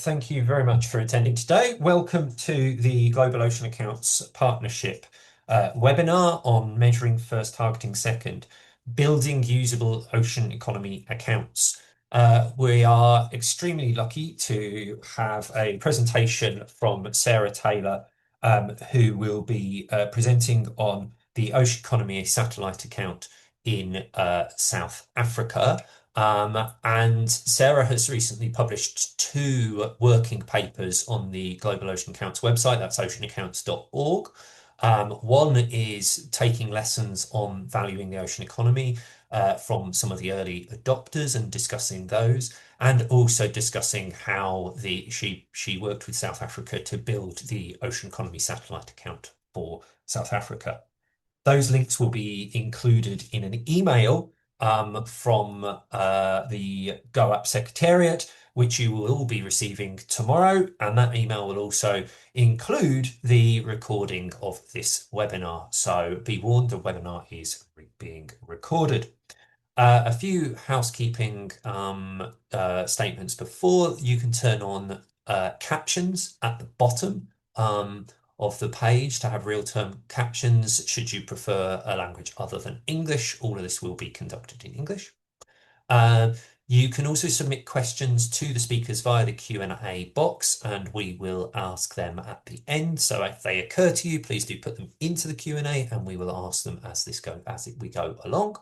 Thank you very much for attending today. Welcome to the Global Ocean Accounts Partnership webinar on Measuring First, Targeting Second, Building Usable Ocean Economy Accounts. We are extremely lucky to have a presentation from Sarah Taylor, who will be presenting on the Ocean Economy Satellite Account in South Africa. And Sarah has recently published two working papers on the Global Ocean Accounts website, that's oceanaccounts.org. One is taking lessons on valuing the ocean economy from some of the early adopters and discussing those, and also discussing how she worked with South Africa to build the Ocean Economy Satellite Account for South Africa. Those links will be included in an email from the GoUp Secretariat, which you will all be receiving tomorrow, and that email will also include the recording of this webinar. So be warned, the webinar is being recorded. A few housekeeping statements before. You can turn on captions at the bottom of the page to have real-time captions should you prefer a language other than English. All of this will be conducted in English. You can also submit questions to the speakers via the Q&A box, and we will ask them at the end. So if they occur to you, please do put them into the Q&A and we will ask them as we go along.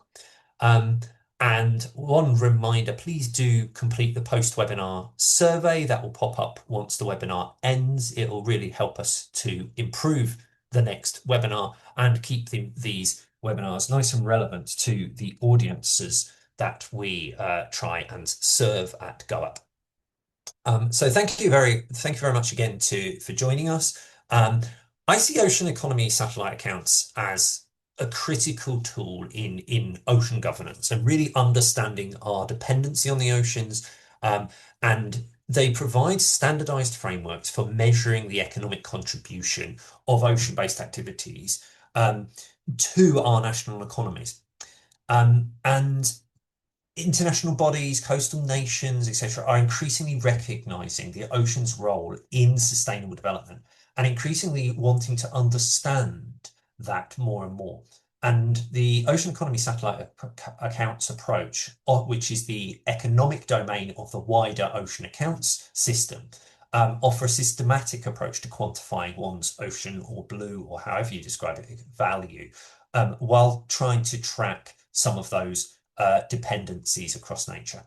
And one reminder, please do complete the post-webinar survey that will pop up once the webinar ends. It will really help us to improve the next webinar and keep these webinars nice and relevant to the audiences that we try and serve at GoUp. So thank you very much again for joining us. I see ocean economy satellite accounts as a critical tool in ocean governance and really understanding our dependency on the oceans, and they provide standardized frameworks for measuring the economic contribution of ocean-based activities to our national economies. And international bodies, coastal nations, etc., are increasingly recognizing the ocean's role in sustainable development and increasingly wanting to understand that more and more. And the Ocean Economy Satellite Accounts approach, which is the economic domain of the wider ocean accounts system, offer a systematic approach to quantifying one's ocean or blue, or however you describe it, value, while trying to track some of those dependencies across nature.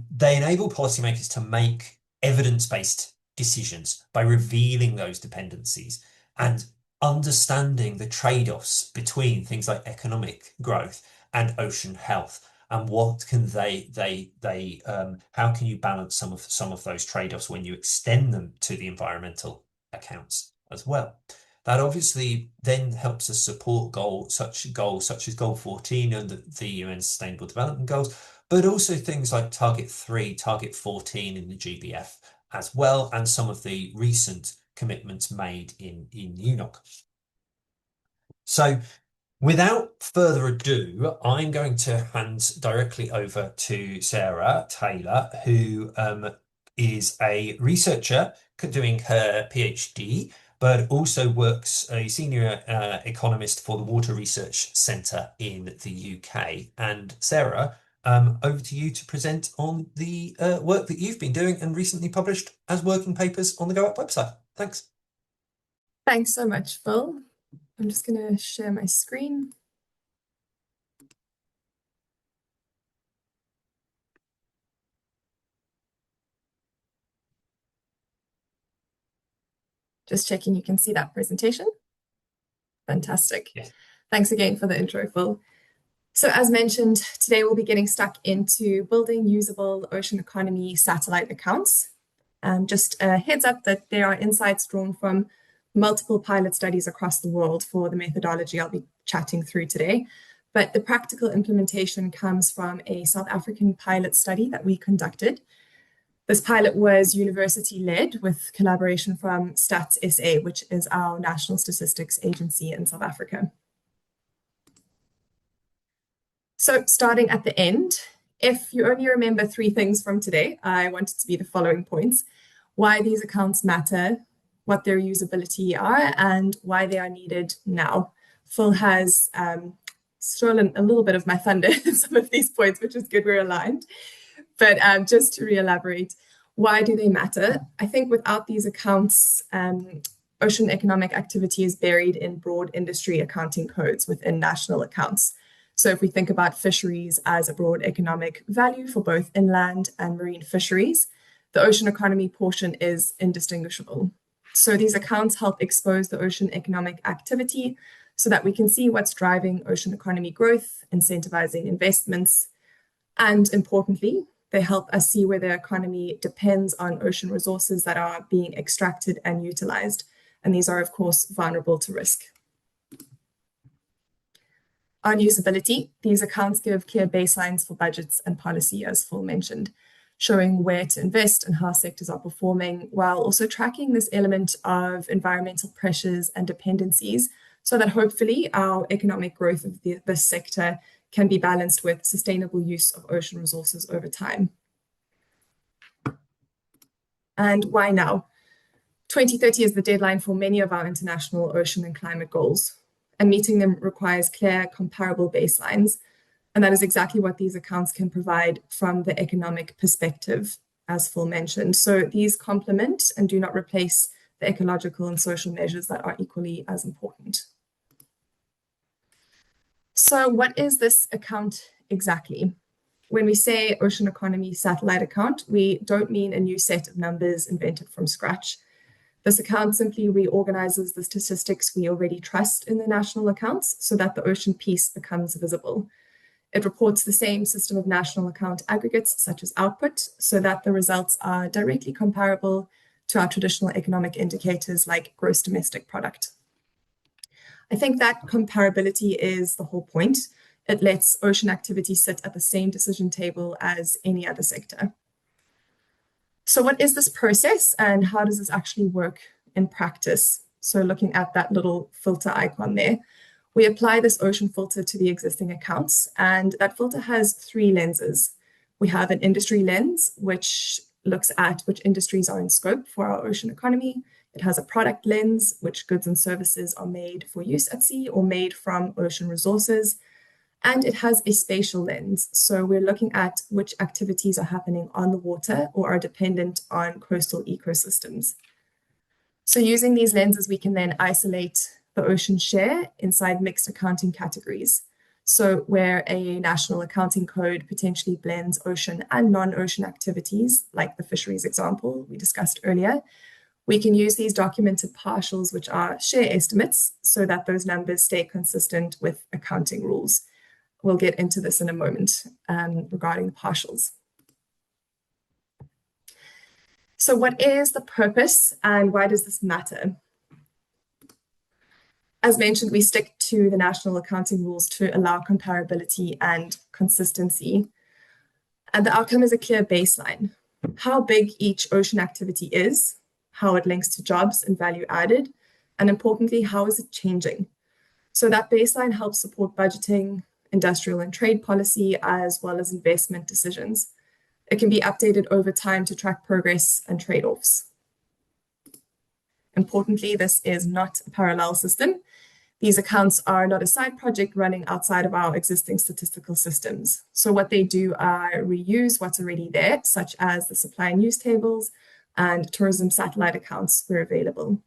They enable policymakers to make evidence-based decisions by revealing those dependencies and understanding the trade-offs between things like economic growth and ocean health, and what can how can you balance some of those trade-offs when you extend them to the environmental accounts as well. That obviously then helps us support goals such as Goal 14 and the UN Sustainable Development Goals, but also things like Target 3, Target 14 in the GBF as well, and some of the recent commitments made in UNOC. So without further ado, I'm going to hand directly over to Sarah Taylor, who is a researcher doing her PhD, but also works a senior economist for the Water Research Centre in the UK. And Sarah, over to you to present on the work that you've been doing and recently published as working papers on the GoUp website. Thanks. Thanks so much, Phil. I'm just going to share my screen. Just checking you can see that presentation. Fantastic. Yes. Thanks again for the intro, Phil. So as mentioned, today we'll be getting stuck into building usable ocean economy satellite accounts. Just a heads up that there are insights drawn from multiple pilot studies across the world for the methodology I'll be chatting through today. But the practical implementation comes from a South African pilot study that we conducted. This pilot was university-led with collaboration from Stats SA, which is our national statistics agency in South Africa. So starting at the end, if you only remember 3 things from today, I want it to be the following points. why these accounts matter, what their usability are, and why they are needed now. Phil has stolen a little bit of my thunder in some of these points, which is good, we're aligned. But just to re-elaborate, why do they matter? I think without these accounts, ocean economic activity is buried in broad industry accounting codes within national accounts. So if we think about fisheries as a broad economic value for both inland and marine fisheries, the ocean economy portion is indistinguishable. So these accounts help expose the ocean economic activity so that we can see what's driving ocean economy growth, incentivizing investments, and importantly, they help us see where the economy depends on ocean resources that are being extracted and utilized. And these are, of course, vulnerable to risk. On usability, these accounts give clear baselines for budgets and policy, as Phil mentioned, showing where to invest and how sectors are performing, while also tracking this element of environmental pressures and dependencies so that hopefully our economic growth of this sector can be balanced with sustainable use of ocean resources over time. And why now? 2030 is the deadline for many of our international ocean and climate goals, and meeting them requires clear, comparable baselines. And that is exactly what these accounts can provide from the economic perspective, as Phil mentioned. So these complement and do not replace the ecological and social measures that are equally as important. So what is this account exactly? When we say ocean economy satellite account, we don't mean a new set of numbers invented from scratch. This account simply reorganizes the statistics we already trust in the national accounts so that the ocean piece becomes visible. It reports the same system of national account aggregates, such as output, so that the results are directly comparable to our traditional economic indicators like gross domestic product. I think that comparability is the whole point. It lets ocean activity sit at the same decision table as any other sector. So what is this process and how does this actually work in practice? So looking at that little filter icon there, we apply this ocean filter to the existing accounts, and that filter has three lenses. We have an industry lens, which looks at which industries are in scope for our ocean economy. It has a product lens, which goods and services are made for use at sea or made from ocean resources. And it has a spatial lens. So we're looking at which activities are happening on the water or are dependent on coastal ecosystems. So using these lenses, we can then isolate the ocean share inside mixed accounting categories. So where a national accounting code potentially blends ocean and non-ocean activities, like the fisheries example we discussed earlier, we can use these documented partials, which are share estimates, so that those numbers stay consistent with accounting rules. We'll get into this in a moment regarding the partials. So what is the purpose and why does this matter? As mentioned, we stick to the national accounting rules to allow comparability and consistency. And the outcome is a clear baseline. How big each ocean activity is, how it links to jobs and value added, and importantly, how is it changing? So that baseline helps support budgeting, industrial and trade policy, as well as investment decisions. It can be updated over time to track progress and trade-offs. Importantly, this is not a parallel system. These accounts are not a side project running outside of our existing statistical systems. So what they do are reuse what's already there, such as the supply and use tables and tourism satellite accounts where available.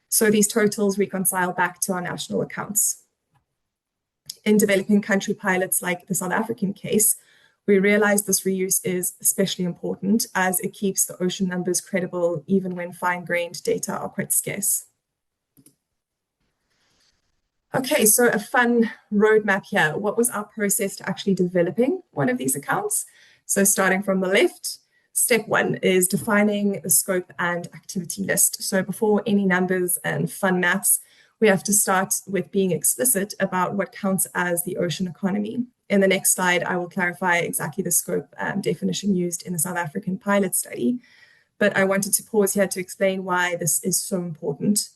So these totals reconcile back to our national accounts. In developing country pilots like the South African case, we realize this reuse is especially important as it keeps the ocean numbers credible even when fine-grained data are quite scarce. Okay, so a fun roadmap here. What was our process to actually developing one of these accounts? So starting from the left, step one is defining the scope and activity list. So before any numbers and fun maths, we have to start with being explicit about what counts as the ocean economy. In the next slide, I will clarify exactly the scope definition used in the South African pilot study, but I wanted to pause here to explain why this is so important.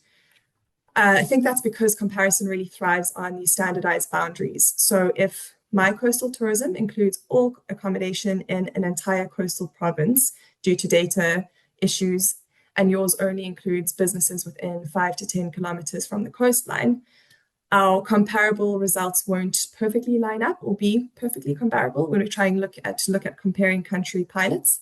I think that's because comparison really thrives on these standardized boundaries. So if my coastal tourism includes all accommodation in an entire coastal province due to data issues, and yours only includes businesses within 5 to 10 kilometers from the coastline, our comparable results won't perfectly line up or be perfectly comparable when we try and look at comparing country pilots.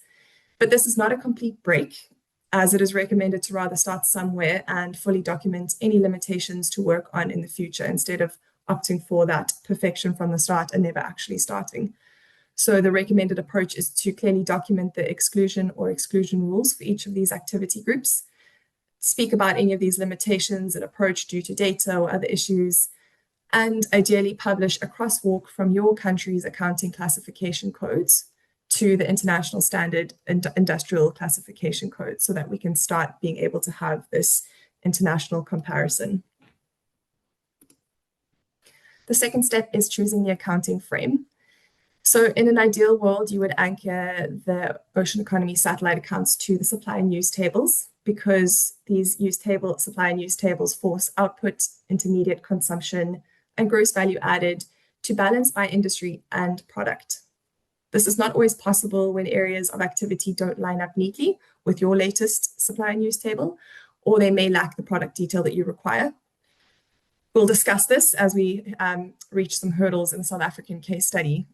But this is not a complete break, as it is recommended to rather start somewhere and fully document any limitations to work on in the future instead of opting for that perfection from the start and never actually starting. So the recommended approach is to clearly document the exclusion or exclusion rules for each of these activity groups, speak about any of these limitations and approach due to data or other issues, and ideally publish a crosswalk from your country's accounting classification codes to the international standard industrial classification code so that we can start being able to have this international comparison. The second step is choosing the accounting frame. So in an ideal world, you would anchor the ocean economy satellite accounts to the supply and use tables because these supply and use tables force output, intermediate consumption, and gross value added to balance by industry and product. This is not always possible when areas of activity don't line up neatly with your latest supply and use table, or they may lack the product detail that you require. We'll discuss this as we reach some hurdles in the South African case study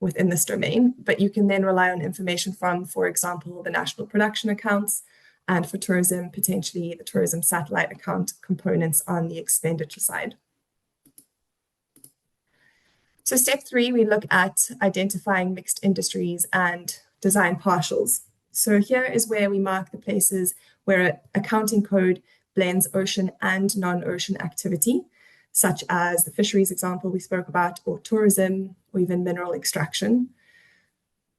within this domain, but you can then rely on information from, for example, the national production accounts, and for tourism, potentially the tourism satellite account components on the expenditure side. So step 3, we look at identifying mixed industries and design partials. So here is where we mark the places where an accounting code blends ocean and non-ocean activity, such as the fisheries example we spoke about, or tourism, or even mineral extraction.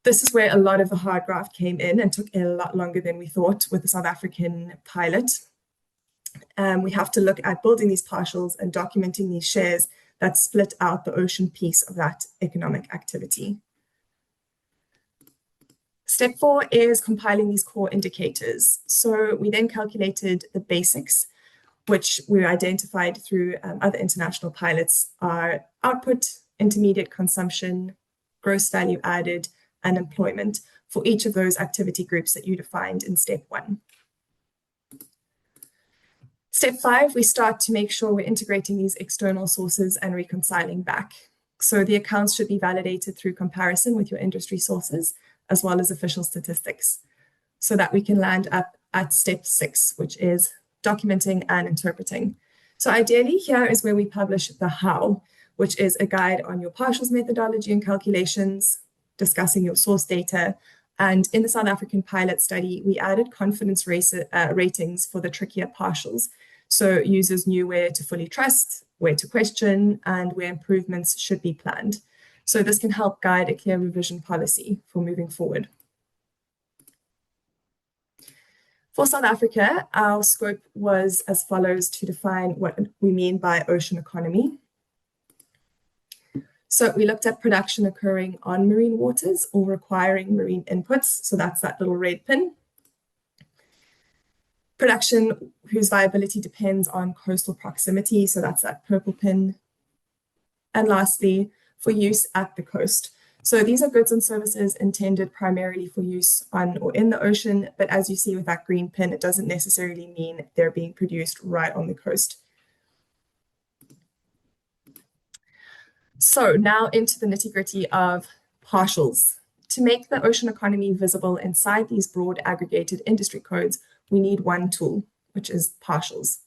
This is where a lot of the hard graft came in and took a lot longer than we thought with the South African pilot. We have to look at building these partials and documenting these shares that split out the ocean piece of that economic activity. Step 4 is compiling these core indicators. So we then calculated the basics, which we identified through other international pilots, are output, intermediate consumption, gross value added, and employment for each of those activity groups that you defined in step 1. Step 5, we start to make sure we're integrating these external sources and reconciling back. So the accounts should be validated through comparison with your industry sources, as well as official statistics, so that we can land up at step 6, which is documenting and interpreting. So ideally, here is where we publish the how, which is a guide on your partials methodology and calculations, discussing your source data. And in the South African pilot study, we added confidence ratings for the trickier partials. So users knew where to fully trust, where to question, and where improvements should be planned. So this can help guide a clear revision policy for moving forward. For South Africa, our scope was as follows to define what we mean by ocean economy. So we looked at production occurring on marine waters or requiring marine inputs. So that's that little red pin. Production whose viability depends on coastal proximity. So that's that purple pin. And lastly, for use at the coast. So these are goods and services intended primarily for use on or in the ocean. But as you see with that green pin, it doesn't necessarily mean they're being produced right on the coast. So now into the nitty-gritty of partials. To make the ocean economy visible inside these broad aggregated industry codes, we need one tool, which is partials.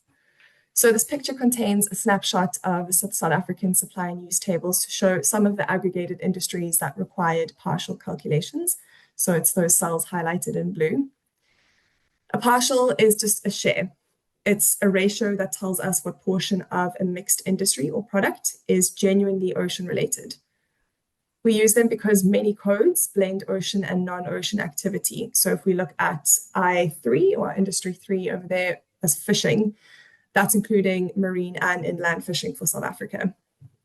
So this picture contains a snapshot of the South African supply and use tables to show some of the aggregated industries that required partial calculations. So it's those cells highlighted in blue. A partial is just a share. It's a ratio that tells us what portion of a mixed industry or product is genuinely ocean related. We use them because many codes blend ocean and non-ocean activity. So if we look at I3 or industry 3 over there as fishing, that's including marine and inland fishing for South Africa.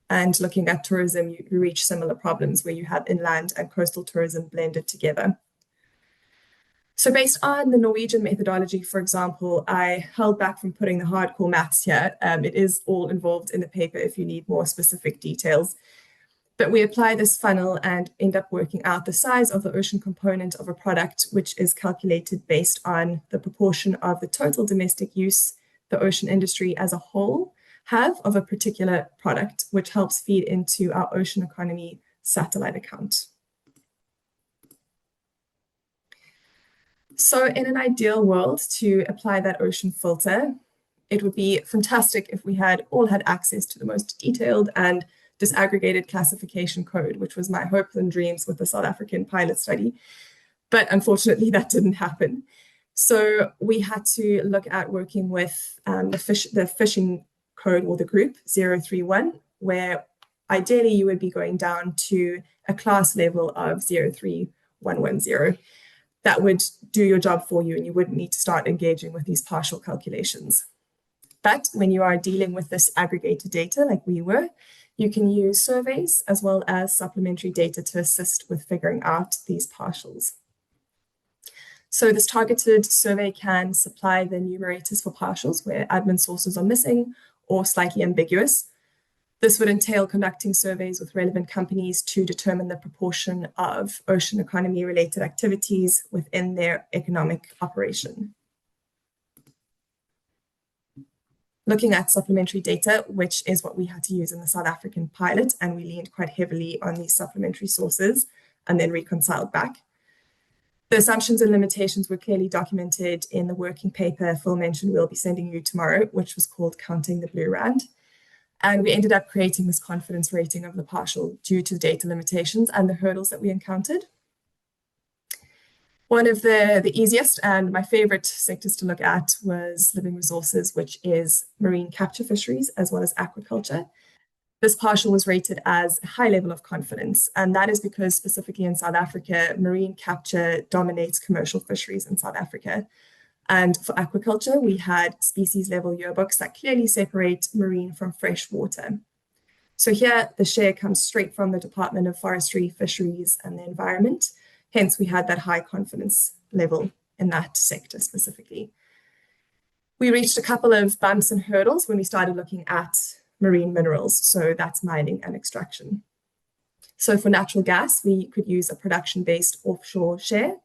And looking at tourism, you reach similar problems where you have inland and coastal tourism blended together. So based on the Norwegian methodology, for example, I held back from putting the hardcore maths here. It is all involved in the paper if you need more specific details. But we apply this funnel and end up working out the size of the ocean component of a product, which is calculated based on the proportion of the total domestic use the ocean industry as a whole have of a particular product, which helps feed into our ocean economy satellite account. So in an ideal world, to apply that ocean filter, it would be fantastic if we had all had access to the most detailed and disaggregated classification code, which was my hopes and dreams with the South African pilot study. But unfortunately, that didn't happen. So we had to look at working with the fishing code or the group 031, where ideally you would be going down to a class level of 03110. That would do your job for you and you wouldn't need to start engaging with these partial calculations. But when you are dealing with this aggregated data like we were, you can use surveys as well as supplementary data to assist with figuring out these partials. So this targeted survey can supply the numerators for partials where admin sources are missing or slightly ambiguous. This would entail conducting surveys with relevant companies to determine the proportion of ocean economy related activities within their economic operation. Looking at supplementary data, which is what we had to use in the South African pilot, and we leaned quite heavily on these supplementary sources and then reconciled back. The assumptions and limitations were clearly documented in the working paper Phil mentioned we'll be sending you tomorrow, which was called Counting the Blue Rand. And we ended up creating this confidence rating of the partial due to the data limitations and the hurdles that we encountered. One of the easiest and my favorite sectors to look at was living resources, which is marine capture fisheries as well as aquaculture. This partial was rated as a high level of confidence, and that is because specifically in South Africa, marine capture dominates commercial fisheries in South Africa. And for aquaculture, we had species level yearbooks that clearly separate marine from fresh water. So here, the share comes straight from the Department of Forestry, Fisheries, and the Environment. Hence, we had that high confidence level in that sector specifically. We reached a couple of bumps and hurdles when we started looking at marine minerals. So that's mining and extraction. So for natural gas, we could use a production-based offshore share.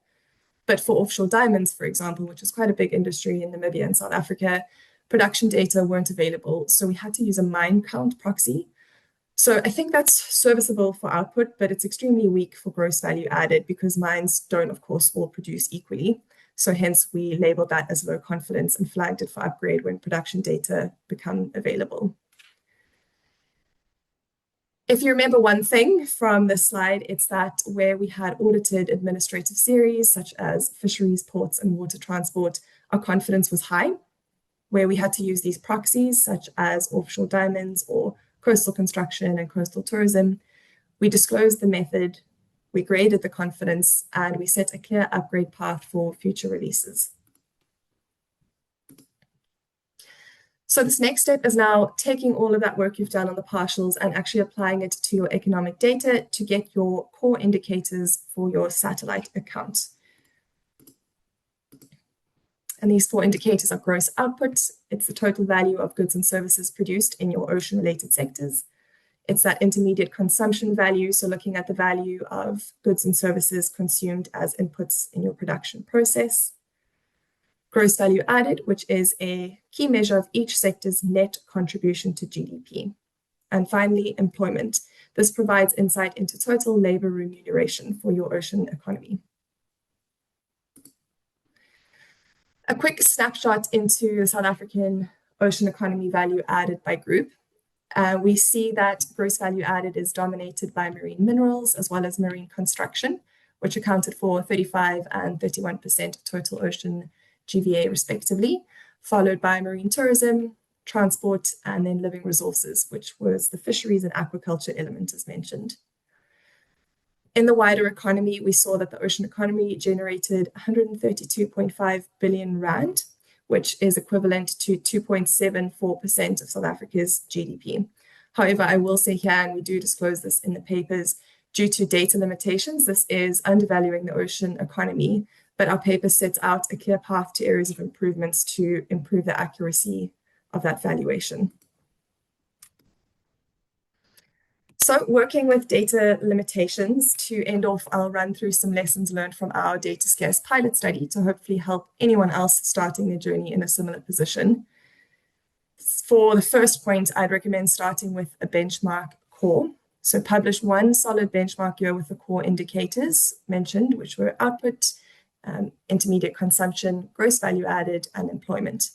But for offshore diamonds, for example, which is quite a big industry in Namibia and South Africa, production data weren't available. So we had to use a mine count proxy. So I think that's serviceable for output, but it's extremely weak for gross value added because mines don't, of course, all produce equally. So hence we labeled that as low confidence and flagged it for upgrade when production data become available. If you remember one thing from this slide, it's that where we had audited administrative series, such as fisheries, ports, and water transport, our confidence was high. Where we had to use these proxies, such as offshore diamonds or coastal construction and coastal tourism, we disclosed the method, we graded the confidence, and we set a clear upgrade path for future releases. So this next step is now taking all of that work you've done on the partials and actually applying it to your economic data to get your core indicators for your satellite account. And these 4 indicators are gross output. It's the total value of goods and services produced in your ocean-related sectors. It's that intermediate consumption value, so looking at the value of goods and services consumed as inputs in your production process. Gross value added, which is a key measure of each sector's net contribution to GDP. And finally, employment. This provides insight into total labor remuneration for your ocean economy. A quick snapshot into the South African ocean economy value added by group. We see that gross value added is dominated by marine minerals as well as marine construction, which accounted for 35 and 31% of total ocean GVA respectively, followed by marine tourism, transport, and then living resources, which was the fisheries and aquaculture element as mentioned. In the wider economy, we saw that the ocean economy generated 132.5 billion rand, which is equivalent to 2.74% of South Africa's GDP. However, I will say here, and we do disclose this in the papers, due to data limitations, this is undervaluing the ocean economy, but our paper sets out a clear path to areas of improvements to improve the accuracy of that valuation. So, working with data limitations, to end off, I'll run through some lessons learned from our data scarce pilot study to hopefully help anyone else starting their journey in a similar position. For the first point, I'd recommend starting with a benchmark core. So, publish one solid benchmark year with the core indicators mentioned, which were output, intermediate consumption, gross value added, and employment.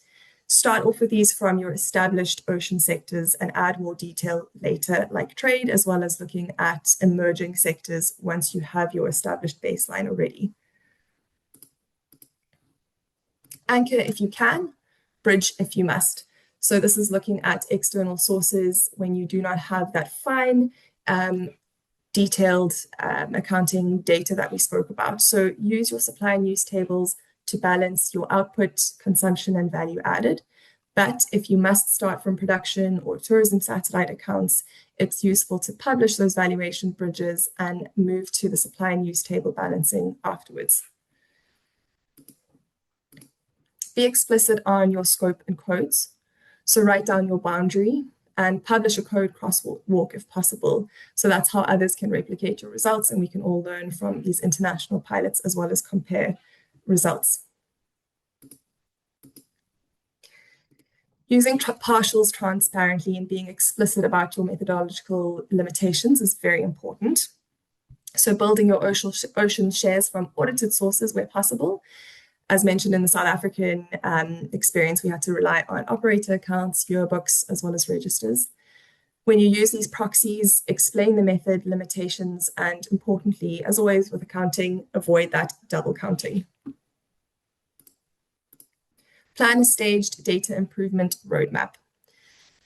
Start off with these from your established ocean sectors and add more detail later, like trade, as well as looking at emerging sectors once you have your established baseline already. Anchor if you can, bridge if you must. So this is looking at external sources when you do not have that fine, detailed accounting data that we spoke about. So use your supply and use tables to balance your output, consumption, and value added. But if you must start from production or tourism satellite accounts, it's useful to publish those valuation bridges and move to the supply and use table balancing afterwards. Be explicit on your scope and codes. So write down your boundary and publish a code crosswalk if possible. So that's how others can replicate your results, and we can all learn from these international pilots as well as compare results. Using partials transparently and being explicit about your methodological limitations is very important. So building your ocean shares from audited sources where possible. As mentioned in the South African experience, we had to rely on operator accounts, yearbooks, as well as registers. When you use these proxies, explain the method, limitations, and importantly, as always with accounting, avoid that double counting. Plan a staged data improvement roadmap.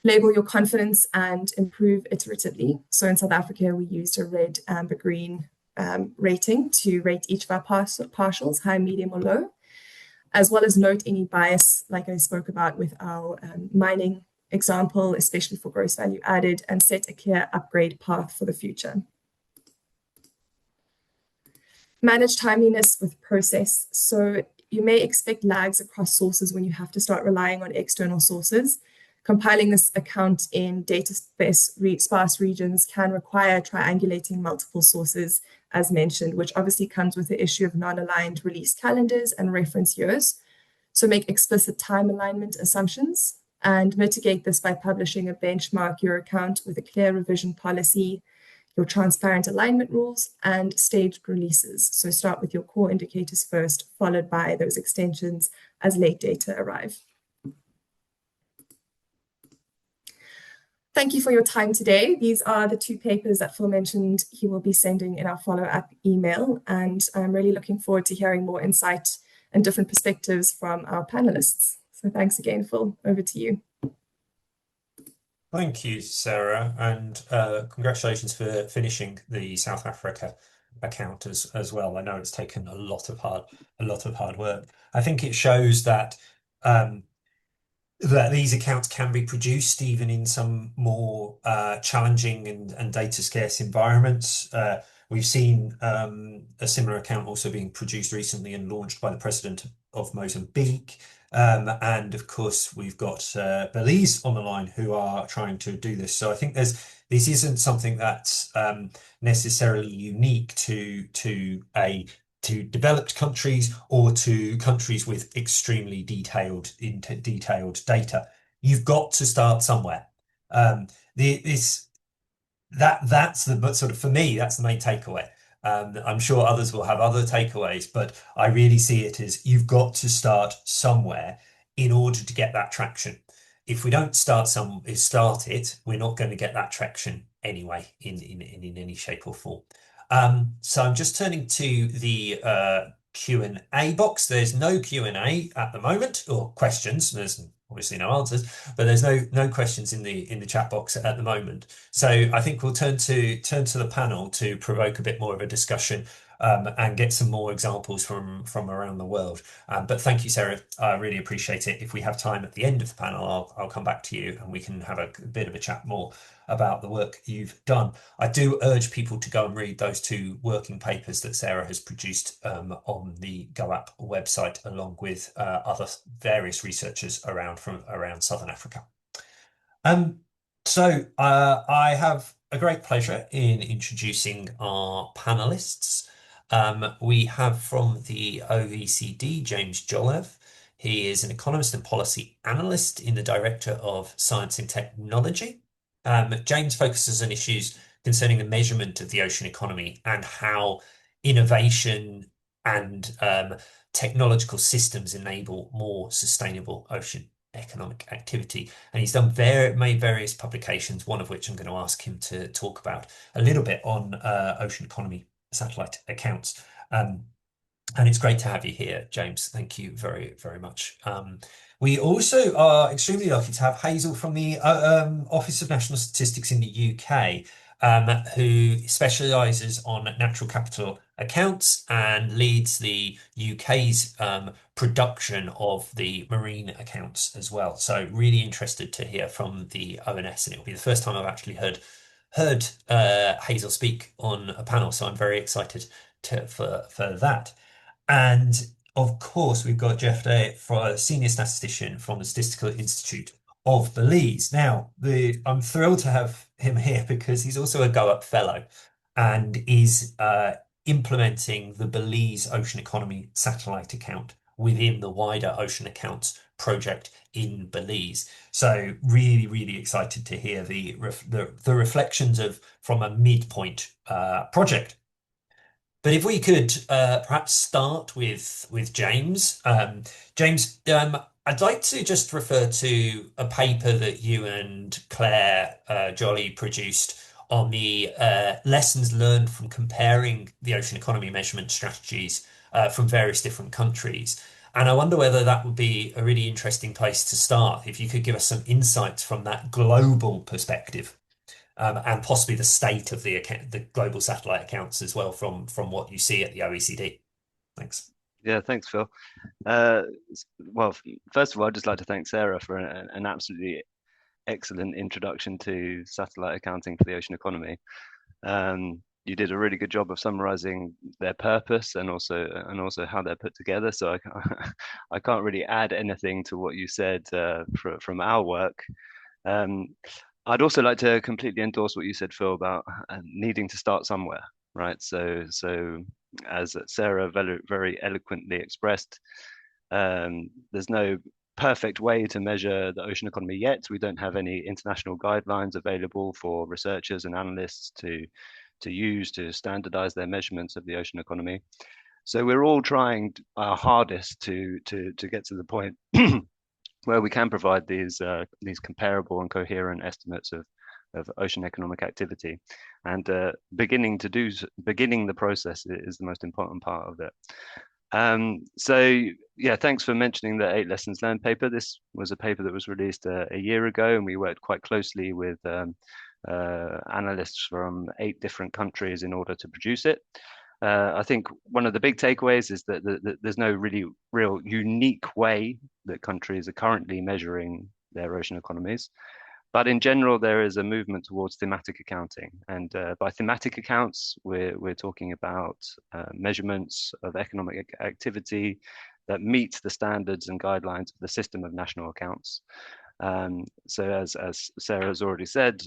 Label your confidence and improve iteratively. So in South Africa, we used a red, amber, green rating to rate each of our partials, high, medium, or low, as well as note any bias, like I spoke about with our mining example, especially for gross value added, and set a clear upgrade path for the future. Manage timeliness with process. So you may expect lags across sources when you have to start relying on external sources. Compiling this account in data sparse regions can require triangulating multiple sources, as mentioned, which obviously comes with the issue of non-aligned release calendars and reference years. So make explicit time alignment assumptions and mitigate this by publishing a benchmark year account with a clear revision policy, your transparent alignment rules, and staged releases. So start with your core indicators first, followed by those extensions as late data arrive. Thank you for your time today. These are the two papers that Phil mentioned he will be sending in our follow-up email, and I'm really looking forward to hearing more insight and different perspectives from our panelists. So thanks again, Phil. Over to you. Thank you, Sarah, and congratulations for finishing the South Africa account as well. I know it's taken a lot of hard work. I think it shows that that these accounts can be produced even in some more challenging and data scarce environments. We've seen a similar account also being produced recently and launched by the president of Mozambique. And of course, we've got Belize on the line who are trying to do this. So I think this isn't something that's necessarily unique to developed countries or to countries with extremely detailed data. You've got to start somewhere. That's the sort of, for me, that's the main takeaway. I'm sure others will have other takeaways, but I really see it as you've got to start somewhere in order to get that traction. If we don't start it, we're not going to get that traction anyway in any shape or form. So I'm just turning to the Q&A box. There's no Q&A at the moment, or questions. There's obviously no answers, but there's no questions in the chat box at the moment. So I think we'll turn to the panel to provoke a bit more of a discussion and get some more examples from around the world. But thank you, Sarah. I really appreciate it. If we have time at the end of the panel, I'll come back to you and we can have a bit of a chat more about the work you've done. I do urge people to go and read those two working papers that Sarah has produced on the GoApp website, along with other various researchers around Southern Africa. So I have a great pleasure in introducing our panelists. We have from the OECD, James Jolev. He is an economist and policy analyst in the Director of Science and Technology. James focuses on issues concerning the measurement of the ocean economy and how innovation and technological systems enable more sustainable ocean economic activity. And he's made various publications, one of which I'm going to ask him to talk about a little bit on ocean economy satellite accounts. Um, and it's great to have you here, James. Thank you very, very much. We also are extremely lucky to have Hazel from the Office of National Statistics in the UK, who specialises on natural capital accounts and leads the UK's production of the marine accounts as well. So really interested to hear from the ONS, and it will be the first time I've actually heard Hazel speak on a panel. So I'm very excited for that. And of course, we've got Jeff Day, for a senior statistician from the Statistical Institute of Belize. Now, I'm thrilled to have him here because he's also a Go Up Fellow and is implementing the Belize Ocean Economy Satellite Account within the wider Ocean Accounts project in Belize. So really, really excited to hear the reflections of from a midpoint project. But if we could perhaps start with James. James, I'd like to just refer to a paper that you and Claire Jolly produced on the lessons learned from comparing the ocean economy measurement strategies from various different countries. And I wonder whether that would be a really interesting place to start, if you could give us some insights from that global perspective and possibly the state of the global satellite accounts as well from what you see at the OECD. Thanks. Yeah, thanks, Phil. Uh, well, first of all, I'd just like to thank Sarah for an absolutely excellent introduction to satellite accounting for the ocean economy. You did a really good job of summarizing their purpose and also how they're put together. So I can't really add anything to what you said from our work. Um, I'd also like to completely endorse what you said, Phil, about needing to start somewhere, right? So as Sarah very eloquently expressed, there's no perfect way to measure the ocean economy yet. We don't have any international guidelines available for researchers and analysts to use to standardize their measurements of the ocean economy. So we're all trying our hardest to get to the point where we can provide these comparable and coherent estimates of ocean economic activity, and beginning the process is the most important part of it. So yeah, thanks for mentioning the 8 lessons learned paper. This was a paper that was released a year ago, and we worked quite closely with analysts from 8 different countries in order to produce it. I think one of the big takeaways is that there's no really real unique way that countries are currently measuring their ocean economies. But in general, there is a movement towards thematic accounting. And by thematic accounts, we're talking about measurements of economic activity that meet the standards and guidelines of the system of national accounts. So as Sarah has already said,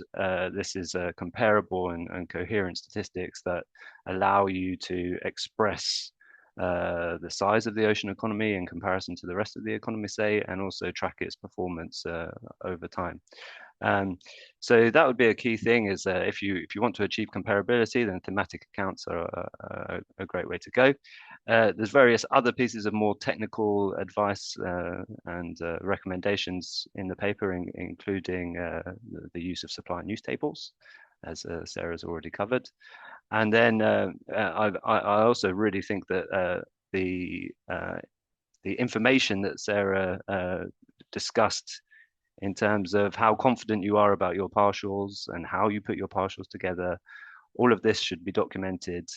this is comparable and coherent statistics that allow you to express the size of the ocean economy in comparison to the rest of the economy, say, and also track its performance over time. So that would be a key thing, is if you want to achieve comparability, then thematic accounts are a great way to go. There's various other pieces of more technical advice and recommendations in the paper, including the use of supply news tables, as Sarah's already covered. And then I also really think that the information that Sarah discussed in terms of how confident you are about your partials and how you put your partials together, all of this should be documented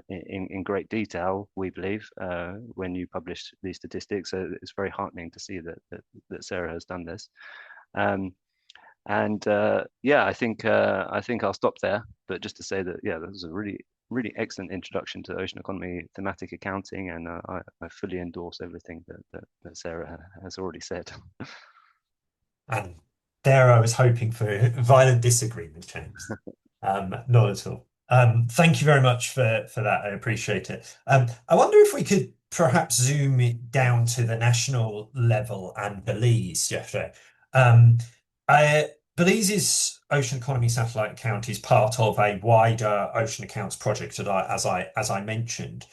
in great detail, we believe, when you publish these statistics. So it's very heartening to see that Sarah has done this. Yeah, I think I'll stop there. But just to say that, yeah, this is a really excellent introduction to ocean economy thematic accounting, and I fully endorse everything that Sarah has already said. And there I was hoping for violent disagreement, James. Not at all. Thank you very much for that. I appreciate it. I wonder if we could perhaps zoom it down to the national level and Belize, Jeffrey. Um, I, Belize's ocean economy satellite account is part of a wider ocean accounts project that as I mentioned.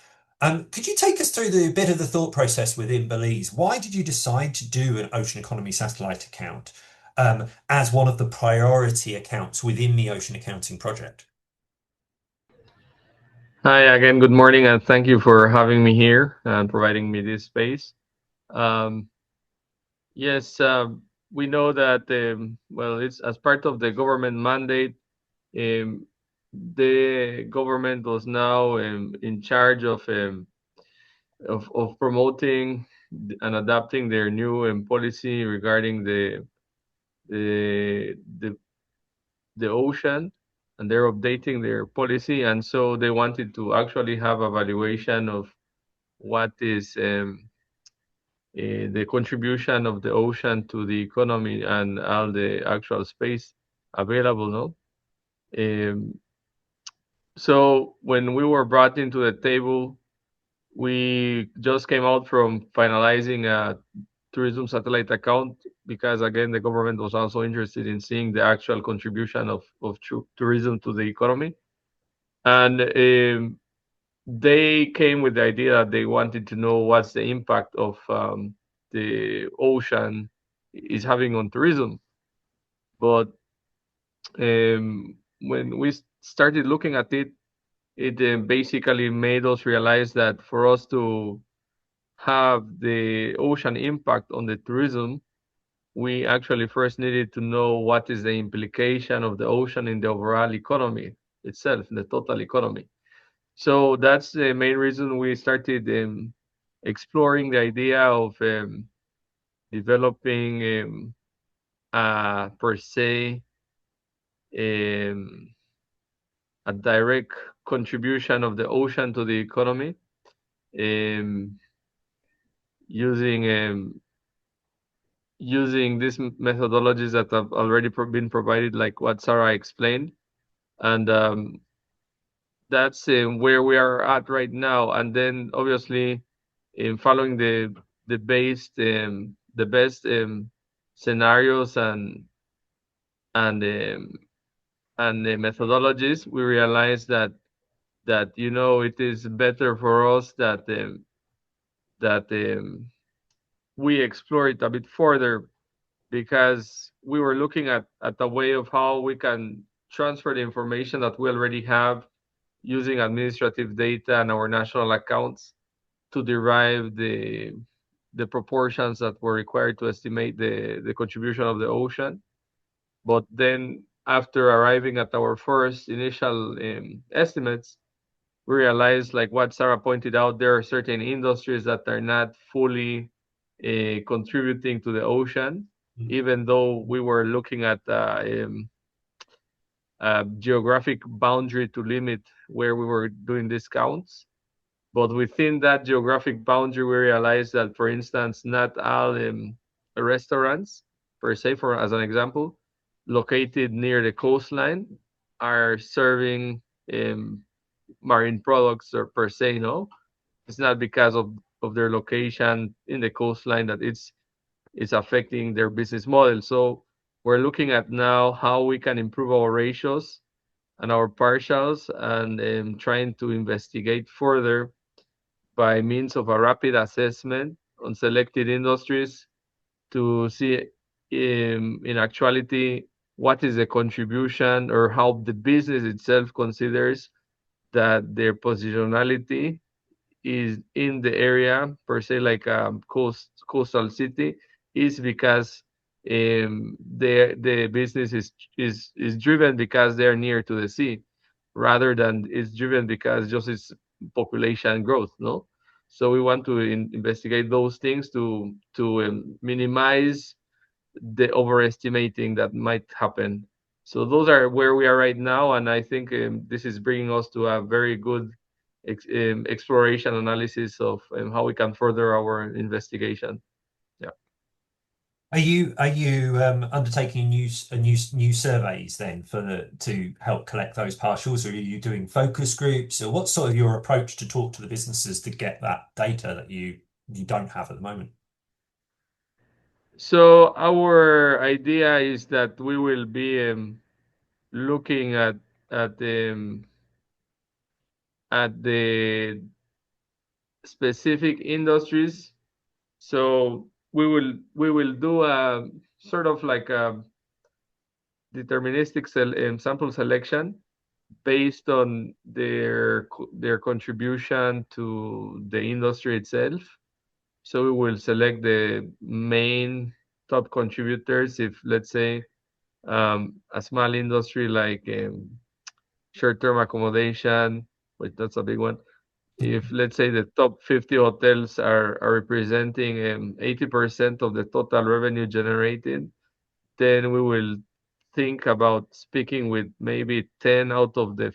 Could you take us through the bit of the thought process within Belize? Why did you decide to do an ocean economy satellite account? As one of the priority accounts within the Ocean Accounting project. Hi again, good morning, and thank you for having me here and providing me this space. Um, yes, we know that, well, it's as part of the government mandate. Um, the government was now in charge of promoting and adapting their new policy regarding the the the ocean, and they're updating their policy, and so they wanted to actually have a valuation of what is the contribution of the ocean to the economy and all the actual space available, no? Um, so when we were brought into the table, we just came out from finalizing a tourism satellite account because, again, the government was also interested in seeing the actual contribution of tourism to the economy. And they came with the idea that they wanted to know what's the impact of the ocean is having on tourism. But when we started looking at it, it basically made us realize that for us to have the ocean impact on the tourism, we actually first needed to know what is the implication of the ocean in the overall economy itself, in the total economy. So that's the main reason we started exploring the idea of developing per se um, a direct contribution of the ocean to the economy um, using using these methodologies that have already been provided, like what Sarah explained, and that's where we are at right now. And then obviously, in following the best scenarios and um, and the methodologies, we realize that it is better for us that we explore it a bit further, because we were looking at a way of how we can transfer the information that we already have using administrative data and our national accounts to derive the proportions that were required to estimate the contribution of the ocean. But then after arriving at our first initial estimates, we realized, like what Sarah pointed out, there are certain industries that are not fully contributing to the ocean, even though we were looking at a geographic boundary to limit where we were doing discounts. But within that geographic boundary, we realized that, for instance, not all restaurants, per se, for as an example, located near the coastline are serving marine products, or per se, no. It's not because of their location in the coastline that it's affecting their business model. So we're looking at now how we can improve our ratios and our partials, and trying to investigate further by means of a rapid assessment on selected industries to see in actuality what is the contribution, or how the business itself considers that their positionality is in the area, per se, like a coastal city, is because the business is driven because they're near to the sea, rather than it's driven because just it's population growth, no. So we want to investigate those things to minimize the overestimating that might happen. So those are where we are right now, and I think this is bringing us to a very good exploration analysis of how we can further our investigation. Yeah. Are you undertaking new surveys then to help collect those partials, or are you doing focus groups, or what's sort of your approach to talk to the businesses to get that data that you don't have at the moment? So our idea is that we will be looking at at the specific industries. So we will do a sort of like a deterministic sample selection based on their contribution to the industry itself. So we will select the main top contributors. If, let's say, a small industry like short-term accommodation, which that's a big one. If, let's say, the top 50 hotels are representing 80% of the total revenue generated, then we will think about speaking with maybe 10 out of the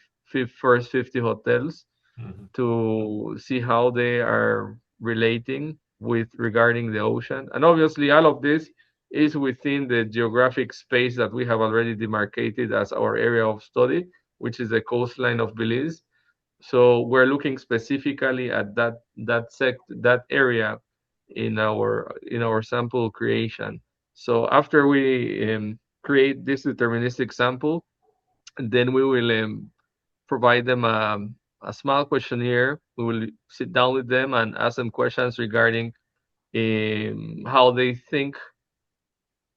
first 50 hotels Mhm. to see how they are relating with regarding the ocean. And obviously, all of this is within the geographic space that we have already demarcated as our area of study, which is the coastline of Belize. So we're looking specifically at that area in our sample creation. So after we create this deterministic sample, then we will provide them a small questionnaire. We will sit down with them and ask them questions regarding how they think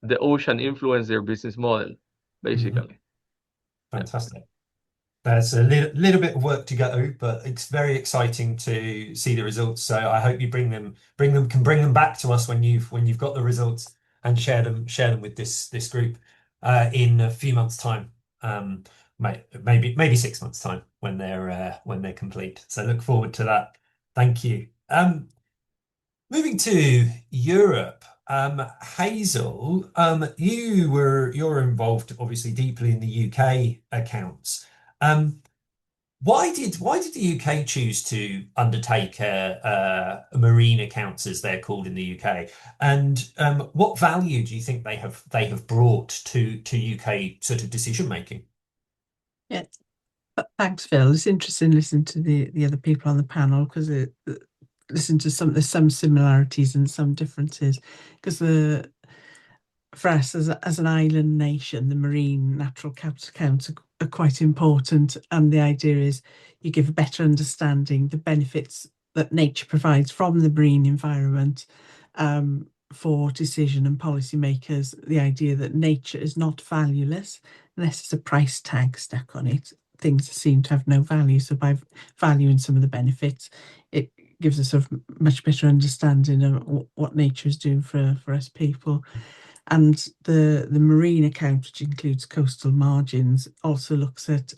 the ocean influenced their business model, Mhm. basically. Yeah. Fantastic. There's a little bit of work to go, but it's very exciting to see the results. So I hope you bring them back to us when you've got the results and share them with this group in a few months' time. Um, maybe 6 months' time when they're complete. So look forward to that. Thank you. Moving to Europe, Hazel, you're involved obviously deeply in the UK accounts. Um, why did the UK choose to undertake marine accounts as they're called in the UK? And what value do you think they have brought to UK sort of decision making? Yeah, thanks, Phil. It's interesting listening to the other people on the panel because listen to there's some similarities and some differences because the for us as an island nation, the marine natural capital accounts are quite important, and the idea is you give a better understanding the benefits that nature provides from the marine environment for decision and policymakers. The idea that nature is not valueless unless there's a price tag stuck on it. Things seem to have no value. So by valuing some of the benefits, it gives us a much better understanding of what nature is doing for us people. And the marine account, which includes coastal margins, also looks at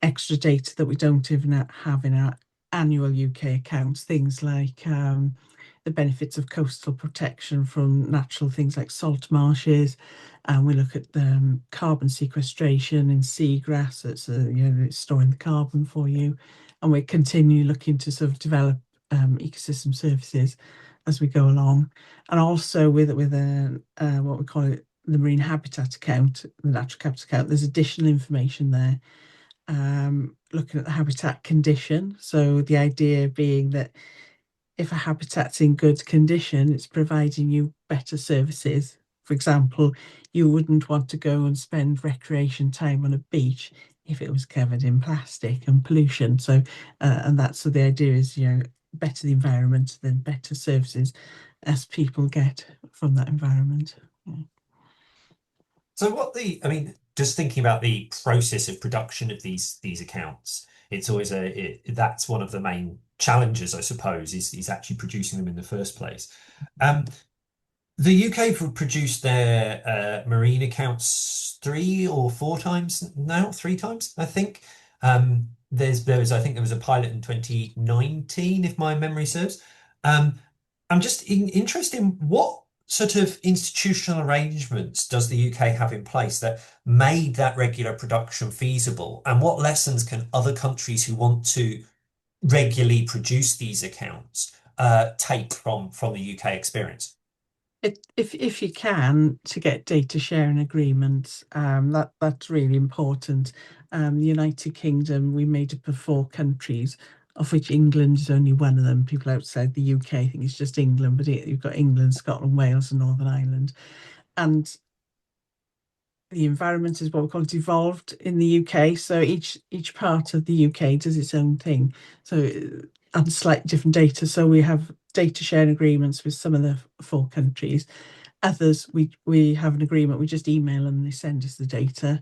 extra data that we don't even have in our annual UK accounts, things like the benefits of coastal protection from natural things like salt marshes. And we look at the carbon sequestration in seagrass. It's storing the carbon for you. And we continue looking to sort of develop ecosystem services as we go along. And also with what we call it, the marine habitat account, the natural capital account, there's additional information there looking at the habitat condition. So the idea being that if a habitat's in good condition, it's providing you better services. For example, you wouldn't want to go and spend recreation time on a beach if it was covered in plastic and pollution. So, and that's so the idea is, better the environment, then better services as people get from that environment. Yeah. So just thinking about the process of production of these accounts, it's always that's one of the main challenges, I suppose, is actually producing them in the first place. Um, the UK have produced their marine accounts 3 or 4 times now, 3 times, I think. I think there was a pilot in 2019, if my memory serves. Um, I'm just interested in what sort of institutional arrangements does the UK have in place that made that regular production feasible, and what lessons can other countries who want to regularly produce these accounts take from the UK experience? If you can, to get data sharing agreements, that's really important. The United Kingdom, we made up of 4 countries, of which England is only one of them. People outside the UK think it's just England, but you've got England, Scotland, Wales, and Northern Ireland. And the environment is what we call it evolved in the UK. So each part of the UK does its own thing. So and slightly different data. So we have data sharing agreements with some of the 4 countries. Others we have an agreement. We just email them. They send us the data.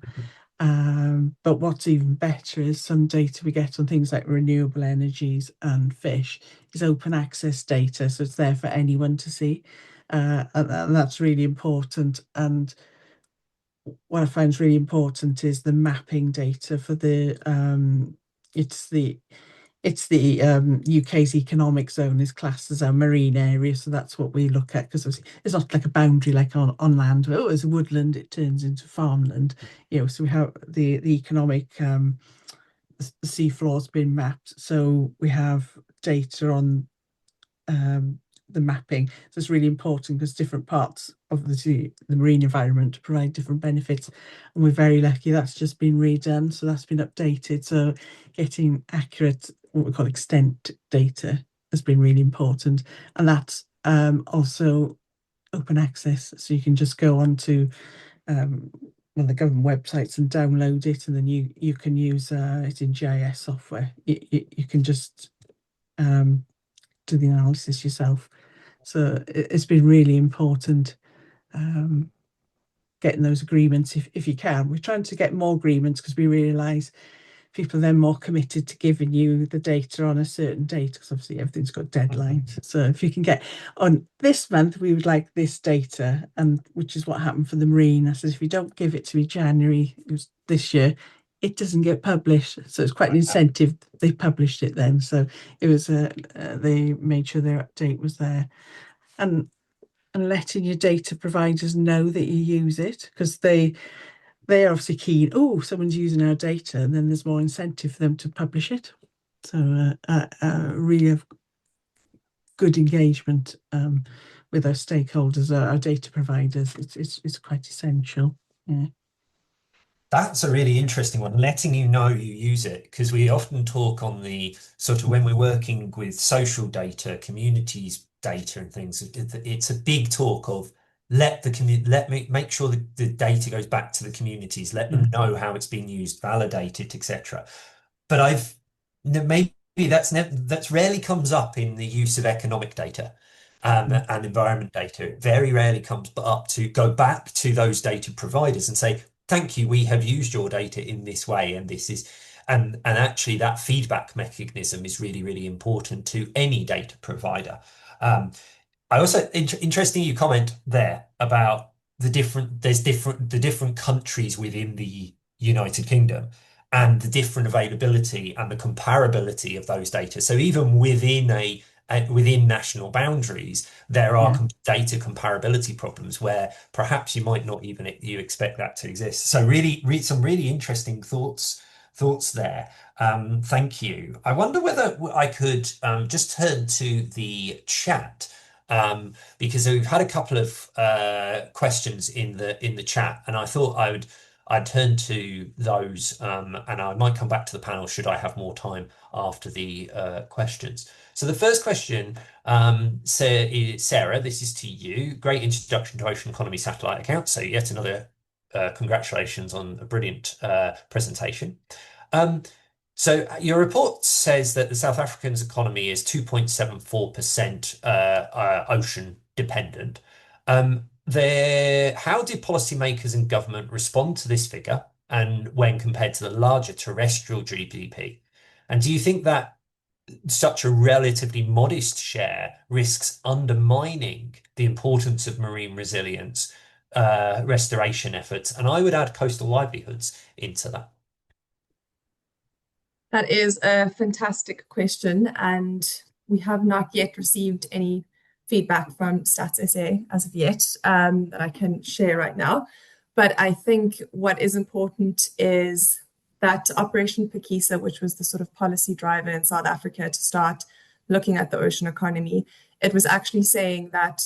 But what's even better is some data we get on things like renewable energies and fish is open access data, so it's there for anyone to see, and that's really important. And what I find really important is the mapping data for the it's the UK's economic zone is classed as a marine area, so that's what we look at, because it's not like a boundary like on land. Oh, as a woodland, it turns into farmland. So we have the economic the sea floor's been mapped, so we have data on the mapping. So it's really important because different parts of the marine environment provide different benefits, and we're very lucky that's just been redone, so that's been updated. So getting accurate, what we call extent data, has been really important, and that's also open access, so you can just go onto one of the government websites and download it, and then you can use it in GIS software. You can just do the analysis yourself. So it's been really important getting those agreements if you can. We're trying to get more agreements because we realise people are then more committed to giving you the data on a certain date, because obviously everything's got deadlines. So if you can get on this month, we would like this data, and which is what happened for the marine. I said, if you don't give it to me January, it was this year, it doesn't get published. So it's quite an incentive. They published it then. So it was they made sure their update was there. And letting your data providers know that you use it, because they're obviously keen. Oh, someone's using our data, and then there's more incentive for them to publish it. So really have good engagement with our stakeholders, our data providers. It's quite essential. Yeah. That's a really interesting one, letting you know you use it, because we often talk on the sort of when we're working with social data, communities data and things, it's a big talk of let me make sure that the data goes back to the communities, let them know how it's being used, validate it, etc. But maybe that's rarely comes up in the use of economic data and environment data. It very rarely comes up to go back to those data providers and say, thank you, we have used your data in this way, and this is and actually that feedback mechanism is really, really important to any data provider. I also interesting you comment there about the different countries within the United Kingdom and the different availability and the comparability of those data. So even within national boundaries, there are data comparability problems where perhaps you might not even you expect that to exist. So really, some really interesting thoughts there. Thank you. I wonder whether I could just turn to the chat. Because we've had a couple of questions in the chat, and I thought I'd turn to those, and I might come back to the panel should I have more time after the questions. So the first question, Sarah, this is to you. Great introduction to ocean economy satellite accounts. So yet another congratulations on a brilliant presentation. So your report says that the South African's economy is 2.74% ocean dependent. How did policymakers and government respond to this figure, and when compared to the larger terrestrial GDP? And do you think that such a relatively modest share risks undermining the importance of marine resilience, restoration efforts, and I would add coastal livelihoods into that? That is a fantastic question, and we have not yet received any feedback from Stats SA as of yet that I can share right now. But I think what is important is that Operation Pakisa, which was the sort of policy driver in South Africa to start looking at the ocean economy, it was actually saying that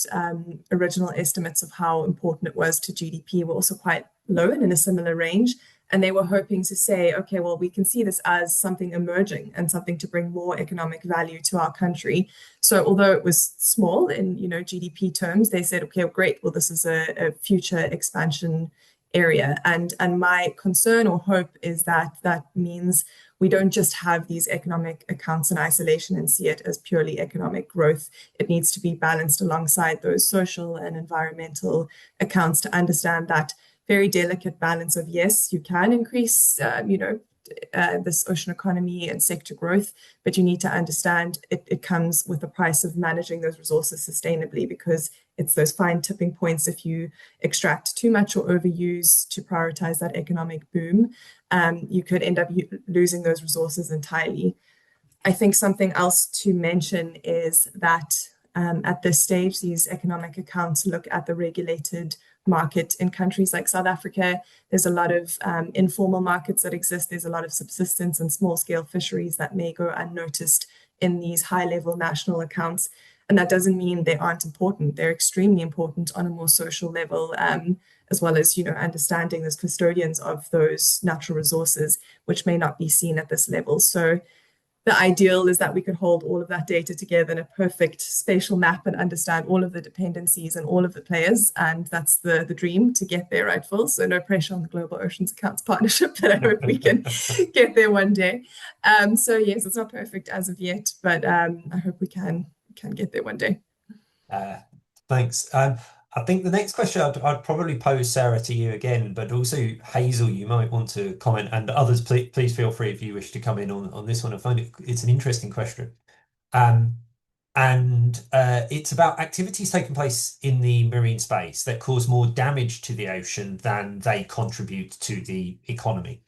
original estimates of how important it was to GDP were also quite low and in a similar range. And they were hoping to say, okay, well, we can see this as something emerging and something to bring more economic value to our country. So although it was small in, GDP terms, they said, okay, great, well, this is a future expansion area. And my concern or hope is that that means we don't just have these economic accounts in isolation and see it as purely economic growth. It needs to be balanced alongside those social and environmental accounts to understand that very delicate balance of, yes, you can increase, this ocean economy and sector growth, but you need to understand it comes with the price of managing those resources sustainably, because it's those fine tipping points. If you extract too much or overuse to prioritize that economic boom, you could end up losing those resources entirely. I think something else to mention is that at this stage, these economic accounts look at the regulated market in countries like South Africa. There's a lot of informal markets that exist. There's a lot of subsistence and small scale fisheries that may go unnoticed in these high level national accounts. And that doesn't mean they aren't important. They're extremely important on a more social level, as well as, understanding as custodians of those natural resources, which may not be seen at this level. So the ideal is that we could hold all of that data together in a perfect spatial map and understand all of the dependencies and all of the players. And that's the dream to get there, right, Phil? So no pressure on the Global Oceans Accounts Partnership, but I hope we can get there one day. So yes, it's not perfect as of yet, but I hope we can get there one day. Thanks. I think the next question I'd probably pose, Sarah, to you again, but also Hazel, you might want to comment, and others, please feel free if you wish to come in on this one. I find it's an interesting question. And it's about activities taking place in the marine space that cause more damage to the ocean than they contribute to the economy.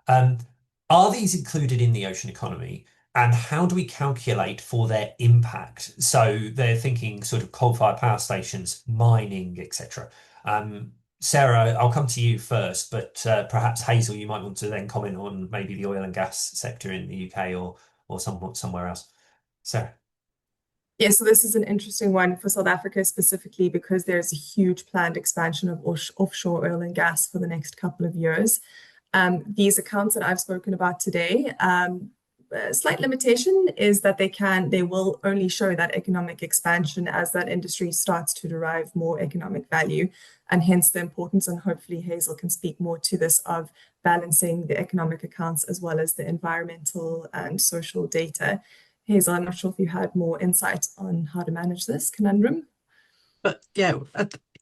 Are these included in the ocean economy? And how do we calculate for their impact? So they're thinking sort of coal-fired power stations, mining, etc. Sarah, I'll come to you first, but perhaps Hazel, you might want to then comment on maybe the oil and gas sector in the UK or somewhere else. Sarah. Yeah, so this is an interesting one for South Africa specifically, because there's a huge planned expansion of offshore oil and gas for the next couple of years. These accounts that I've spoken about today, a slight limitation is that they will only show that economic expansion as that industry starts to derive more economic value, and hence the importance, and hopefully Hazel can speak more to this, of balancing the economic accounts as well as the environmental and social data. Hazel, I'm not sure if you had more insight on how to manage this conundrum. But yeah,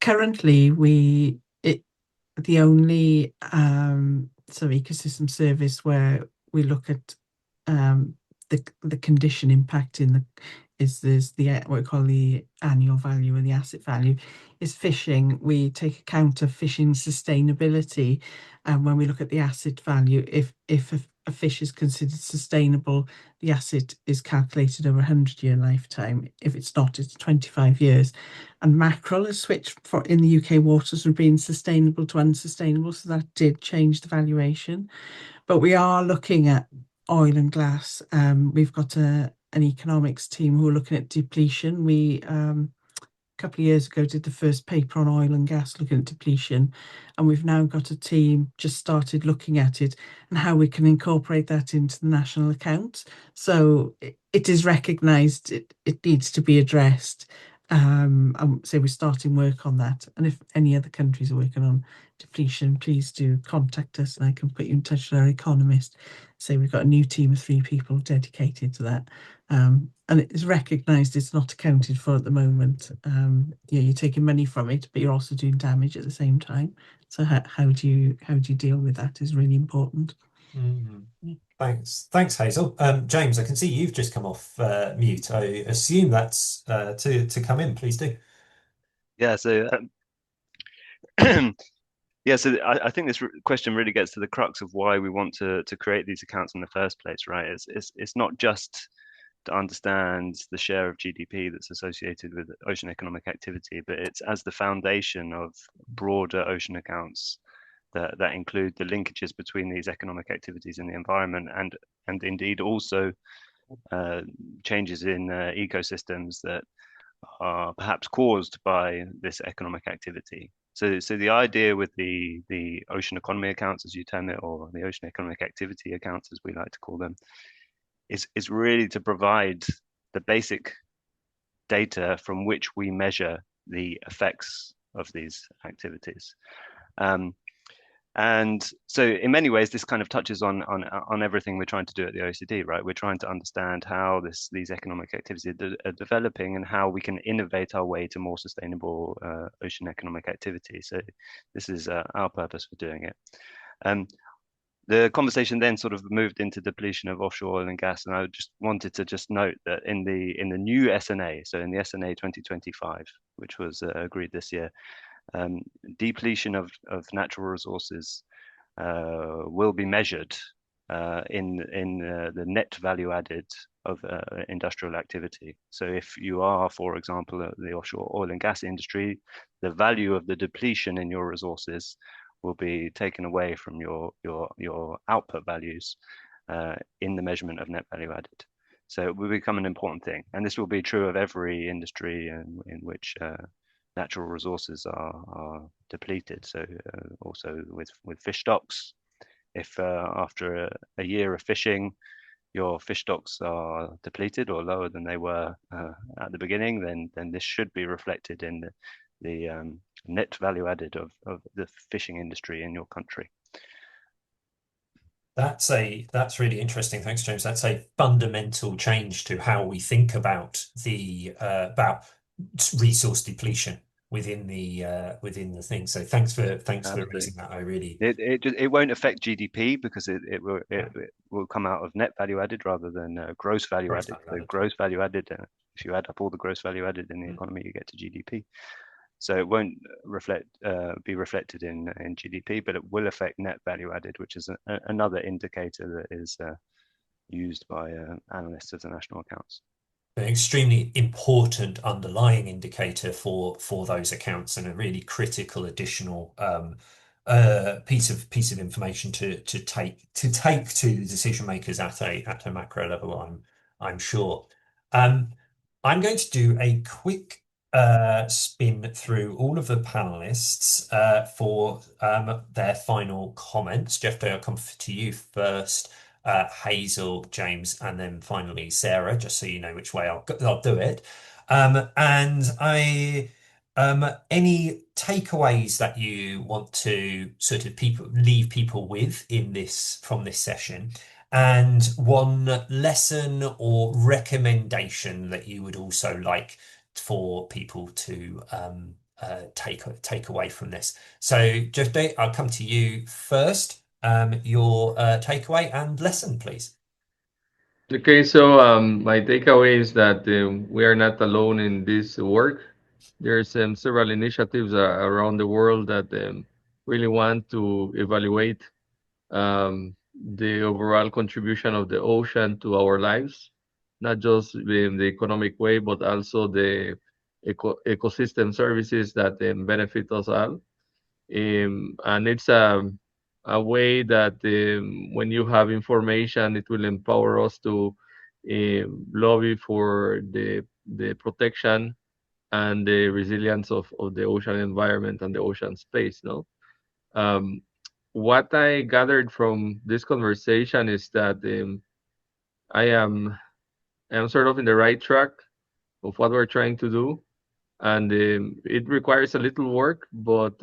currently the only sort of ecosystem service where we look at the condition impact there's what we call the annual value and the asset value is fishing. We take account of fishing sustainability, and when we look at the asset value, if a fish is considered sustainable, the asset is calculated over a 100-year lifetime. If it's not, it's 25 years. And mackerel has switched in the UK waters from being sustainable to unsustainable, so that did change the valuation. But we are looking at oil and gas. We've got an economics team who are looking at depletion. We a couple of years ago did the first paper on oil and gas looking at depletion, and we've now got a team just started looking at it and how we can incorporate that into the national accounts. So it is recognised, it needs to be addressed. So we're starting work on that, and if any other countries are working on depletion, please do contact us and I can put you in touch with our economist. So we've got a new team of 3 people dedicated to that. And it is recognised, it's not accounted for at the moment. You're taking money from it, but you're also doing damage at the same time. So how do you deal with that is really important. Mm-hmm. Thanks, Hazel. James, I can see you've just come off mute. I assume that's to come in. Please do. Yeah. So yeah. So I think this question really gets to the crux of why we want to create these accounts in the first place, right? It's not just to understand the share of GDP that's associated with ocean economic activity, but it's as the foundation of broader ocean accounts that include the linkages between these economic activities and the environment, and indeed also changes in ecosystems that are perhaps caused by this economic activity. So the idea with the ocean economy accounts, as you term it, or the ocean economic activity accounts, as we like to call them, is really to provide the basic data from which we measure the effects of these activities. And so in many ways, this kind of touches on everything we're trying to do at the OECD, right? We're trying to understand how these economic activities are developing and how we can innovate our way to more sustainable ocean economic activity. So this is our purpose for doing it. The conversation then sort of moved into depletion of offshore oil and gas, and I just wanted to just note that in the new SNA, so in the SNA 2025, which was agreed this year, depletion of natural resources will be measured in the net value added of industrial activity. So if you are, for example, the offshore oil and gas industry, the value of the depletion in your resources will be taken away from your output values in the measurement of net value added. So it will become an important thing, and this will be true of every industry in which natural resources are depleted. So also with fish stocks, if after a year of fishing, your fish stocks are depleted or lower than they were at the beginning, then this should be reflected in the net value added of the fishing industry in your country. That's really interesting. Thanks, James. That's a fundamental change to how we think about about resource depletion within the thing. So thanks for raising that. I really it won't affect GDP because it will come out of net value added rather than gross value added. So gross value added, if you add up all the gross value added in the economy, you get to GDP. So it won't be reflected in GDP, but it will affect net value added, which is another indicator that is used by analysts of the national accounts. An extremely important underlying indicator for those accounts, and a really critical additional piece of information to take to decision makers at a macro level. I'm sure. I'm going to do a quick spin through all of the panelists for their final comments. Jeff, I'll come to you first. Hazel, James, and then finally Sarah, just so you know which way I'll do it. And any takeaways that you want to sort of leave people with from this session, and one lesson or recommendation that you would also like for people to take away from this. So, Jeff, I'll come to you first. Your takeaway and lesson, please. Okay, so my takeaway is that we are not alone in this work. There's several initiatives around the world that really want to evaluate the overall contribution of the ocean to our lives, not just in the economic way, but also the ecosystem services that benefit us all. And it's a way that when you have information, it will empower us to lobby for the protection and the resilience of the ocean environment and the ocean space. No, what I gathered from this conversation is that I am sort of in the right track of what we're trying to do, and it requires a little work, but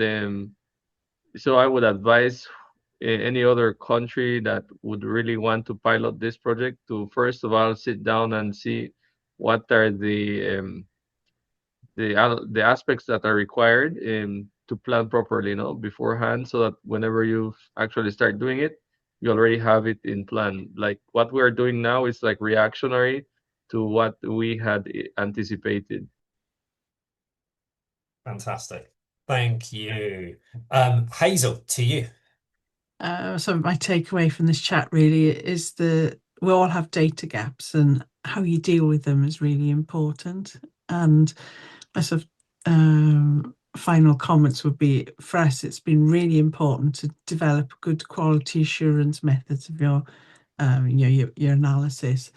so I would advise any other country that would really want to pilot this project to first of all sit down and see what are the aspects that are required to plan properly, beforehand, so that whenever you actually start doing it, you already have it in plan. Like what we are doing now is like reactionary to what we had anticipated. Fantastic. Thank you. Hazel, to you. So my takeaway from this chat really is that we all have data gaps, and how you deal with them is really important. And my sort of final comments would be, for us, it's been really important to develop good quality assurance methods of your analysis,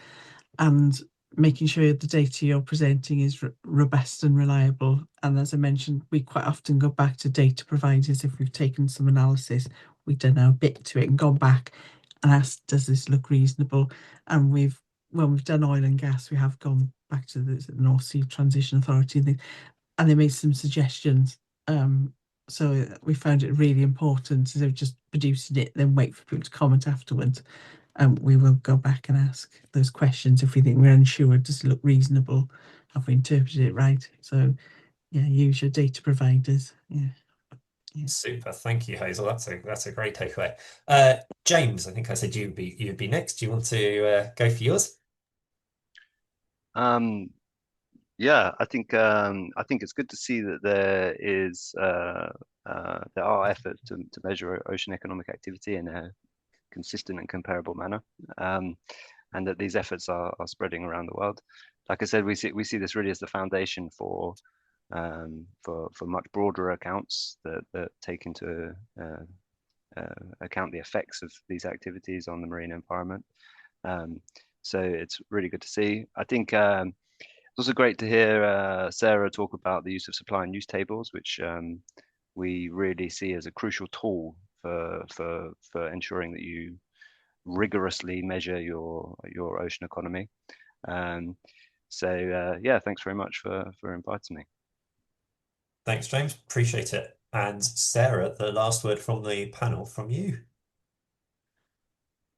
and making sure the data you're presenting is robust and reliable. And as I mentioned, we quite often go back to data providers if we've taken some analysis, we've done our bit to it and gone back and asked, does this look reasonable? And when we've done oil and gas, we have gone back to the North Sea Transition Authority and they made some suggestions. So we found it really important instead of just producing it, then wait for people to comment afterwards. We will go back and ask those questions if we think we're unsure. Does it look reasonable? Have we interpreted it right? So, yeah, use your data providers. Yeah. Super, thank you, Hazel. That's a great takeaway. James, I think I said you'd be next. Do you want to go for yours? Yeah, I think it's good to see that there are efforts to measure ocean economic activity in a consistent and comparable manner, and that these efforts are spreading around the world. Like I said, we see this really as the foundation for much broader accounts that take into account the effects of these activities on the marine environment. So it's really good to see. I think it's also great to hear Sarah talk about the use of supply and use tables, which we really see as a crucial tool for ensuring that you rigorously measure your ocean economy. So yeah, thanks very much for inviting me. Thanks, James. Appreciate it. And Sarah, the last word from the panel from you.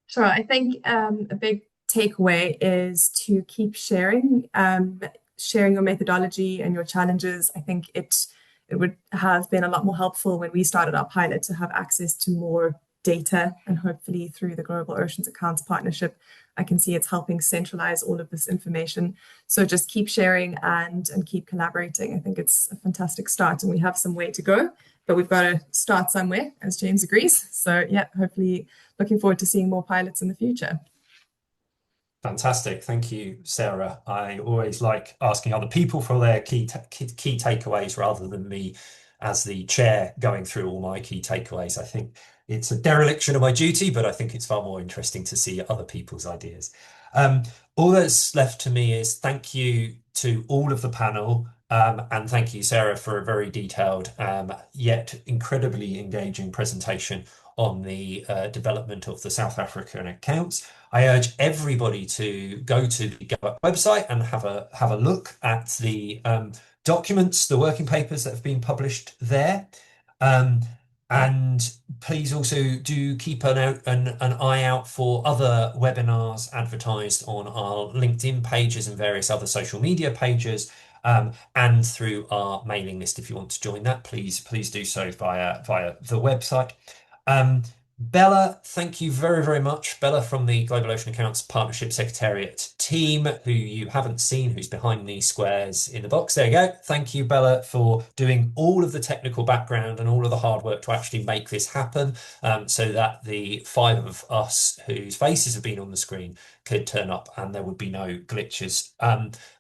Sure. I think a big takeaway is to keep sharing your methodology and your challenges. I think it would have been a lot more helpful when we started our pilot to have access to more data, and hopefully through the Global Oceans Accounts Partnership, I can see it's helping centralize all of this information. So just keep sharing and keep collaborating. I think it's a fantastic start, and we have some way to go, but we've got to start somewhere, as James agrees. So yeah, hopefully looking forward to seeing more pilots in the future. Fantastic. Thank you, Sarah. I always like asking other people for their key takeaways rather than me as the chair going through all my key takeaways. I think it's a dereliction of my duty, but I think it's far more interesting to see other people's ideas. All that's left to me is thank you to all of the panel, and thank you, Sarah, for a very detailed yet incredibly engaging presentation on the development of the South African accounts. I urge everybody to go to the GoUp website and have a look at the documents, the working papers that have been published there. And please also do keep an eye out for other webinars advertised on our LinkedIn pages and various other social media pages, and through our mailing list. If you want to join that, please do so via the website. Bella, thank you very, very much. Bella from the Global Ocean Accounts Partnership Secretariat team, who you haven't seen, who's behind these squares in the box. There you go. Thank you, Bella, for doing all of the technical background and all of the hard work to actually make this happen, so that the 5 of us whose faces have been on the screen could turn up and there would be no glitches.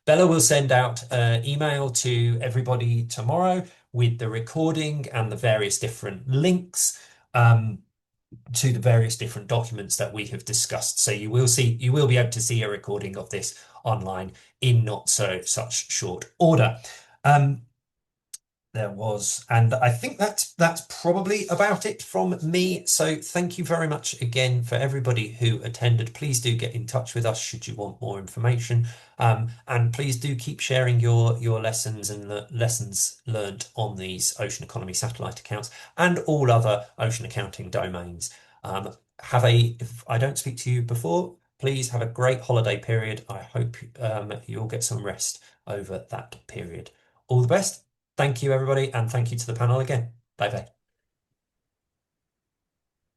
Bella will send out an email to everybody tomorrow with the recording and the various different links to the various different documents that we have discussed. So you will be able to see a recording of this online in not such short order. And I think that's probably about it from me. So thank you very much again for everybody who attended. Please do get in touch with us should you want more information. And please do keep sharing your lessons and lessons learned on these ocean economy satellite accounts and all other ocean accounting domains. If I don't speak to you before, please have a great holiday period. I hope you'll get some rest over that period. All the best. Thank you, everybody, and thank you to the panel again. Bye bye.